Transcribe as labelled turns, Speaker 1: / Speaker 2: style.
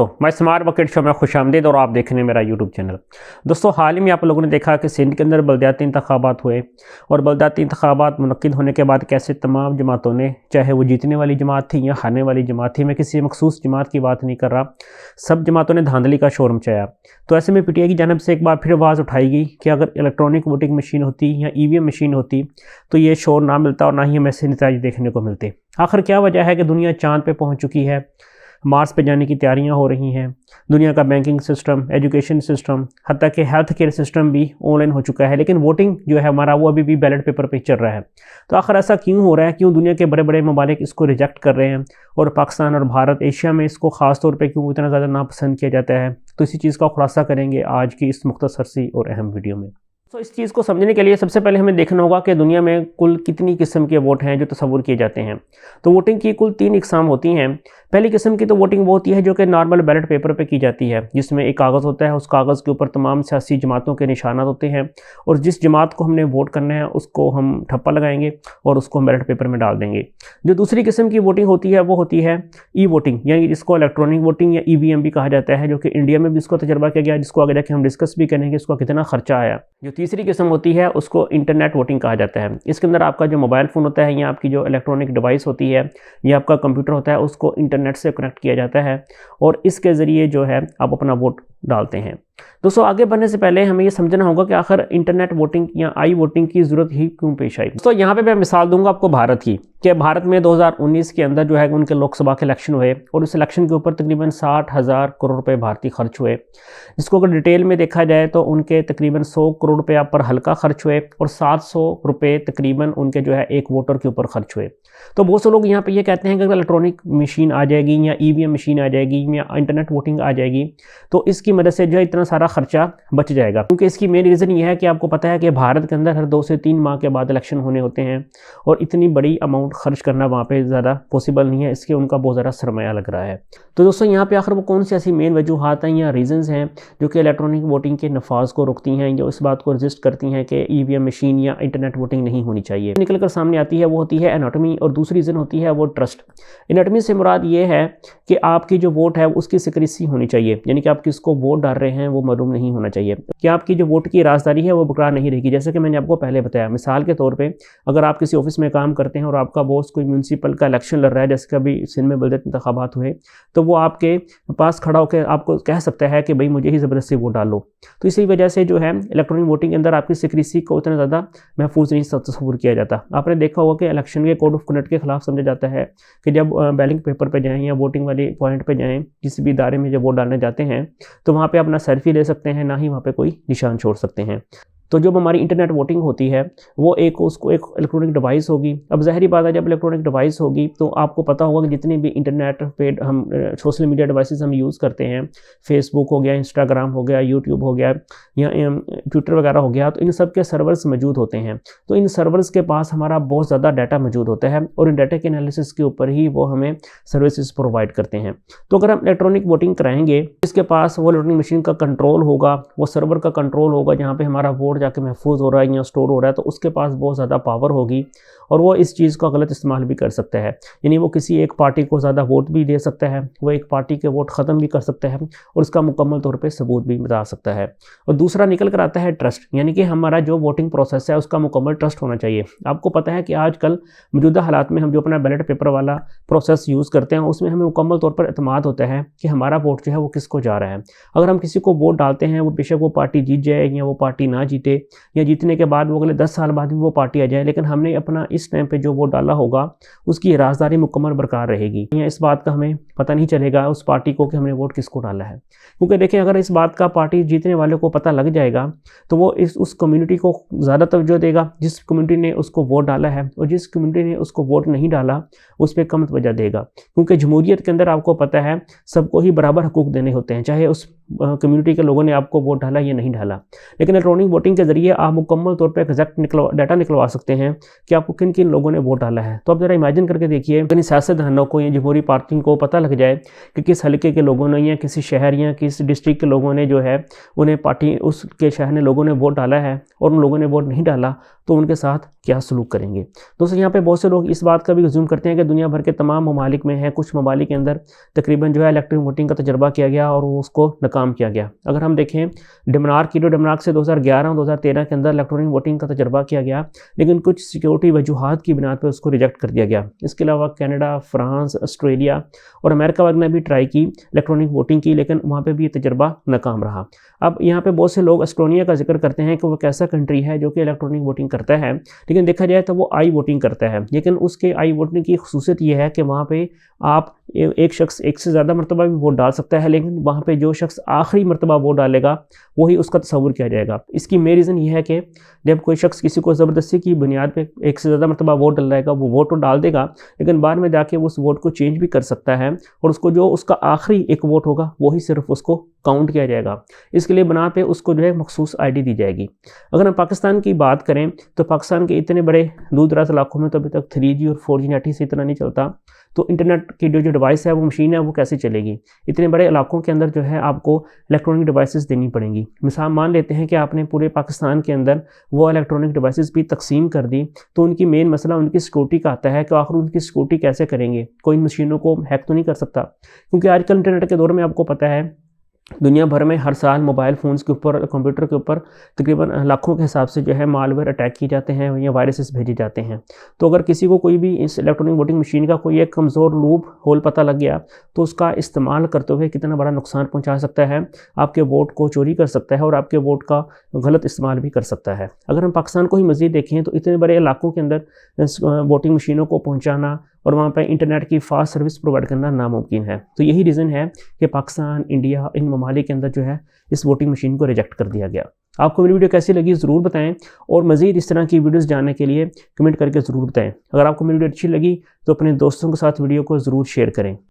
Speaker 1: तो मैं smart bucket show में खुशामदीद और आप देख रहे हैं मेरा यूट्यूब चैनल। दोस्तों, हाल ही में आप लोगों ने देखा कि सिंध के अंदर बलदियाती इंतखाबात हुए और बलदियाती इंतखाबात मुनक्किद होने के बाद कैसे तमाम जमातों ने, चाहे वो जीतने वाली जमात थी या हारने वाली जमात थी, मैं किसी मखसूस जमात की बात नहीं कर रहा, सब जमातों ने धांधली का शोर मचाया। तो ऐसे में पीटीआई की जानिब से एक बार फिर आवाज़ उठाई गई कि अगर इलेक्ट्रॉनिक वोटिंग मशीन होती या ईवीएम मशीन होती तो ये शोर ना मिलता और ना ही हमें ऐसे नतीजे देखने को मिलते। आखिर क्या वजह है कि दुनिया चाँद पे पहुँच चुकी है, मार्स पे जाने की तैयारियां हो रही हैं, दुनिया का बैंकिंग सिस्टम, एजुकेशन सिस्टम, हत्ता कि हेल्थ केयर सिस्टम भी ऑनलाइन हो चुका है, लेकिन वोटिंग जो है हमारा वो अभी भी बैलेट पेपर पे चल रहा है। तो आखिर ऐसा क्यों हो रहा है? क्यों दुनिया के बड़े बड़े ममालिक इसको रिजेक्ट कर रहे हैं और पाकिस्तान और भारत, एशिया में इसको ख़ास तौर पर क्यों इतना ज़्यादा नापसंद किया जाता है? तो इसी चीज़ का खुलासा करेंगे आज की इस मुख्तसर सी और अहम वीडियो में। तो इस चीज़ को समझने के लिए सबसे पहले हमें देखना होगा कि दुनिया में कुल कितनी किस्म के वोट हैं जो तस्वुर किए जाते हैं। तो वोटिंग की कुल 3 इकसाम होती हैं। पहली किस्म की तो वोटिंग वो होती है जो कि नॉर्मल बैलेट पेपर पे की जाती है, जिसमें एक कागज़ होता है, उस कागज़ के ऊपर तमाम सियासी जमातों के निशानात होते हैं और जिस जमात को हमने वोट करना है उसको हम ठप्पा लगाएंगे और उसको हम बैलेट पेपर में डाल देंगे। जो दूसरी किस्म की वोटिंग होती है वो होती है ई वोटिंग, यानी जिसको इलेक्ट्रॉनिक वोटिंग या ईवीएम भी कहा जाता है, जो कि इंडिया में भी इसको तजर्बा किया गया, जिसको आगे जाके हम डिस्कस भी करेंगे इसका कितना खर्चा आया। जो तीसरी किस्म होती है उसको इंटरनेट वोटिंग कहा जाता है। इसके अंदर आपका जो मोबाइल फ़ोन होता है या आपकी जो इलेक्ट्रॉनिक डिवाइस होती है या आपका कंप्यूटर होता है उसको इंटरनेट से कनेक्ट किया जाता है और इसके ज़रिए जो है आप अपना वोट डालते हैं। दोस्तों, आगे बढ़ने से पहले हमें ये समझना होगा कि आखिर इंटरनेट वोटिंग या आई वोटिंग की ज़रूरत ही क्यों पेश आई। दोस्तों, यहाँ पे मैं मिसाल दूंगा आपको भारत की, कि भारत में 2019 के अंदर जो है उनके लोकसभा के इलेक्शन हुए और उस इलेक्शन के ऊपर तकरीबन 60,000 करोड़ रुपए भारतीय खर्च हुए। जिसको अगर डिटेल में देखा जाए तो उनके तकरीबन 100 करोड़ रुपये पर हल्का खर्च हुए और 700 रुपये तकरीबन उनके जो है एक वोटर के ऊपर खर्च हुए। तो बहुत से लोग यहाँ पे ये कहते हैं कि अगर इलेक्ट्रॉनिक मशीन आ जाएगी या ईवीएम मशीन आ जाएगी या इंटरनेट वोटिंग आ जाएगी तो इसकी मदद से जो है इतना सारा खर्चा बच जाएगा। क्योंकि इसकी मेन रीज़न ये है कि आपको पता है कि भारत के अंदर हर 2 से 3 माह के बाद इलेक्शन होने होते हैं और इतनी बड़ी अमाउंट खर्च करना वहाँ पे ज़्यादा पॉसिबल नहीं है, इसके उनका बहुत ज़्यादा सरमाया लग रहा है। तो दोस्तों, यहाँ पे आखिर वो कौन सी ऐसी मेन वजूहात हैं या रीज़न्स हैं जो कि इलेक्ट्रॉनिक वोटिंग के नफाज को रोकती हैं, जो इस बात को रजिस्ट करती हैं कि ईवीएम मशीन या इंटरनेट वोटिंग नहीं होनी चाहिए? निकल कर सामने आती है वो होती है एनाटॉमी और दूसरी रीज़न होती है वो ट्रस्ट। एनाटॉमी से मुराद ये है कि आपकी जो वोट है उसकी सिक्रेसी होनी चाहिए, यानी कि आप किसको वोट डाल रहे हैं वो मालूम नहीं होना चाहिए, कि आपकी जो वोट की राजदारी है वो बरकरार नहीं रहेगी। जैसे कि मैंने आपको पहले बताया, मिसाल के तौर पे अगर आप किसी ऑफिस में काम करते हैं और आपका बॉस कोई म्यूनसिपल का इलेक्शन लड़ रहा है, जैसे कभी सिंध में बलदियाती इंतखाबात हुए, तो वो आपके पास खड़ा होकर आपको कह सकता है कि भाई मुझे ही ज़बरदस्ती वोट डालो। तो इसी वजह से जो है इलेक्ट्रॉनिक वोटिंग के अंदर आपकी सिक्रेसी को उतना ज़्यादा महफूज नहीं तस्वुर किया जाता। आपने देखा होगा कि इलेक्शन के कोड ऑफ कंडक्ट के खिलाफ समझा जाता है कि जब बैलेट पेपर पर जाएँ या वोटिंग वाले पॉइंट पर जाएँ, किसी भी इदारे में जब वोट डालने जाते हैं तो वहाँ पर अपना सेल्फी ले सकते हैं, ना ही वहाँ पर कोई निशान छोड़ सकते हैं। तो जब हमारी इंटरनेट वोटिंग होती है वो उसको एक इलेक्ट्रॉनिक डिवाइस होगी। अब ज़ाहिरी बात है, जब इलेक्ट्रॉनिक डिवाइस होगी तो आपको पता होगा कि जितने भी इंटरनेट पे हम सोशल मीडिया डिवाइसेस हम यूज़ करते हैं, फेसबुक हो गया, इंस्टाग्राम हो गया, यूट्यूब हो गया या ट्विटर वगैरह हो गया, तो इन सब के सर्वर्स मौजूद होते हैं। तो इन सर्वर्स के पास हमारा बहुत ज़्यादा डाटा मौजूद होता है और इन डाटा के एनालिसिस के ऊपर ही वो हमें सर्विसेज प्रोवाइड करते हैं। तो अगर हम इलेक्ट्रॉनिक वोटिंग कराएंगे, इसके पास वो इलेक्ट्रॉनिक मशीन का कंट्रोल होगा, वो सर्वर का कंट्रोल होगा जहाँ पर हमारा वोट जाके महफूज हो रहा है या स्टोर हो रहा है, तो उसके पास बहुत ज़्यादा पावर होगी और वो इस चीज़ का गलत इस्तेमाल भी कर सकता है। यानी वो किसी एक पार्टी को ज़्यादा वोट भी दे सकता है, वो एक पार्टी के वोट ख़त्म भी कर सकता है और उसका मुकम्मल तौर पे सबूत भी बता सकता है। और दूसरा निकल कर आता है ट्रस्ट, यानी कि हमारा जो वोटिंग प्रोसेस है उसका मुकम्मल ट्रस्ट होना चाहिए। आपको पता है कि आजकल मौजूदा हालात में हम जो अपना बैलेट पेपर वाला प्रोसेस यूज़ करते हैं उसमें हमें मुकम्मल तौर पर एतमाद होता है कि हमारा वोट जो है वो किसको जा रहा है। अगर हम किसी को वोट डालते हैं, वो बेशक वो पार्टी जीत जाए या वो पार्टी ना जीते या जीतने के बाद वो अगले 10 साल बाद भी वो पार्टी आ जाए, लेकिन हमने अपना इस टाइम पे जो वोट डाला होगा उसकी राजदारी मुकम्मल बरकरार रहेगी। या इस बात का हमें पता नहीं चलेगा उस पार्टी को कि हमने वोट किसको डाला है। क्योंकि देखिए, अगर इस बात का पार्टी जीतने वाले को पता लग जाएगा तो वो उस कम्युनिटी को ज़्यादा तवज्जो देगा जिस कम्युनिटी ने उसको वोट डाला है, और जिस कम्युनिटी ने उसको वोट नहीं डाला उस पर कम तवज्जो देगा। क्योंकि जमहूरियत के अंदर आपको पता है सबको ही बराबर हकूक़ देने होते हैं, चाहे उस कम्युनिटी के लोगों ने आपको वोट डाला या नहीं डाला। लेकिन इलेक्ट्रॉनिक वोटिंग के ज़रिए आप मुकम्मल तौर पे एग्जैक्ट डाटा निकलवा सकते हैं कि आपको किन किन लोगों ने वोट डाला है। तो आप ज़रा इमेजिन करके देखिए, अगर सियासतदानों को या जमहूरी पार्टी को पता लग जाए कि किस हल्के के लोगों ने या किसी शहर या किस डिस्ट्रिक्ट के लोगों ने जो है उन्हें पार्टी उसके शहर ने लोगों ने वोट डाला है और उन लोगों ने वोट नहीं डाला, तो उनके साथ क्या सलूक करेंगे। दोस्तों यहाँ पे बहुत से लोग इस बात का भी अज्यूम करते हैं कि दुनिया भर के तमाम ममालिक में है, कुछ ममालिक के अंदर तकरीबन जो है इलेक्ट्रॉनिक वोटिंग का तजर्बा किया गया और वो उसको नाकाम किया गया। अगर हम देखें डेनमार्क से 2011 और 2013 के अंदर इलेक्ट्रॉनिक वोटिंग का तजर्बा किया गया, लेकिन कुछ सिक्योरिटी वजूहात की बिना पर उसको रिजेक्ट कर दिया गया। इसके अलावा कनाडा, फ्रांस, ऑस्ट्रेलिया और अमेरिका वगैरह ने भी ट्राई की इलेक्ट्रॉनिक वोटिंग की, लेकिन वहाँ पे भी ये तजर्बा नाकाम रहा। अब यहाँ पे बहुत से लोग एस्टोनिया का जिक्र करते हैं कि वो एक ऐसा कंट्री है जो कि इलेक्ट्रॉनिक वोटिंग करता है, लेकिन देखा जाए तो वो आई वोटिंग करता है। लेकिन उसके आई वोटिंग की खूसियत ये है कि वहाँ पे आप एक शख्स एक से ज़्यादा मरतबा भी वोट डाल सकता है, लेकिन वहाँ पे जो शख्स आखिरी मरतबा वोट डालेगा वही उसका तस्वुर किया जाएगा। इसकी मेन रीज़न ये है कि जब कोई शख्स किसी को ज़बरदस्ती की बुनियाद पे एक से ज़्यादा मरतबा वोट डलाएगा, वो वोट तो डाल देगा, लेकिन बाद में जाके वो उस वोट को चेंज भी कर सकता है और उसको जो उसका आखिरी एक वोट होगा वही सिर्फ उसको काउंट किया जाएगा। इसके लिए बना पे उसको जो है मखसूस आईडी दी जाएगी। अगर हम पाकिस्तान की बात करें तो पाकिस्तान के इतने बड़े दूर दराज इलाकों में तो अभी तक 3G और 4G नेट ही से इतना नहीं चलता, तो इंटरनेट की जो डिवाइस है, वो मशीन है, वो कैसे चलेगी। इतने बड़े इलाकों के अंदर जो है आपको इलेक्ट्रॉनिक डिवाइसेस देनी पड़ेंगी। मिसाल मान लेते हैं कि आपने पूरे पाकिस्तान के अंदर वो इलेक्ट्रॉनिक डिवाइसेस भी तकसीम कर दी, तो उनकी मेन मसला उनकी सिक्योरिटी का आता है कि आखिर उनकी सिक्योरिटी कैसे करेंगे। कोई मशीनों को हैक तो नहीं कर सकता, क्योंकि आजकल इंटरनेट के दौर में आपको पता है दुनिया भर में हर साल मोबाइल फ़ोन्स के ऊपर, कंप्यूटर के ऊपर तकरीबन लाखों के हिसाब से जो है मालवेयर अटैक किए जाते हैं या वायरसेस भेजे जाते हैं। तो अगर किसी को कोई भी इस इलेक्ट्रॉनिक वोटिंग मशीन का कोई एक कमज़ोर लूप होल पता लग गया, तो उसका इस्तेमाल करते हुए कितना बड़ा नुकसान पहुंचा सकता है, आपके वोट को चोरी कर सकता है और आपके वोट का गलत इस्तेमाल भी कर सकता है। अगर हम पाकिस्तान को ही मज़ीद देखें तो इतने बड़े इलाकों के अंदर वोटिंग मशीनों को पहुँचाना और वहाँ पर इंटरनेट की फास्ट सर्विस प्रोवाइड करना नामुमकिन है। तो यही रीज़न है कि पाकिस्तान, इंडिया, इन ममालिक के अंदर जो है इस वोटिंग मशीन को रिजेक्ट कर दिया गया। आपको मेरी वीडियो कैसी लगी ज़रूर बताएं और मज़ीद इस तरह की वीडियोस जानने के लिए कमेंट करके ज़रूर बताएं। अगर आपको मेरी वीडियो अच्छी लगी तो अपने दोस्तों के साथ वीडियो को ज़रूर शेयर करें।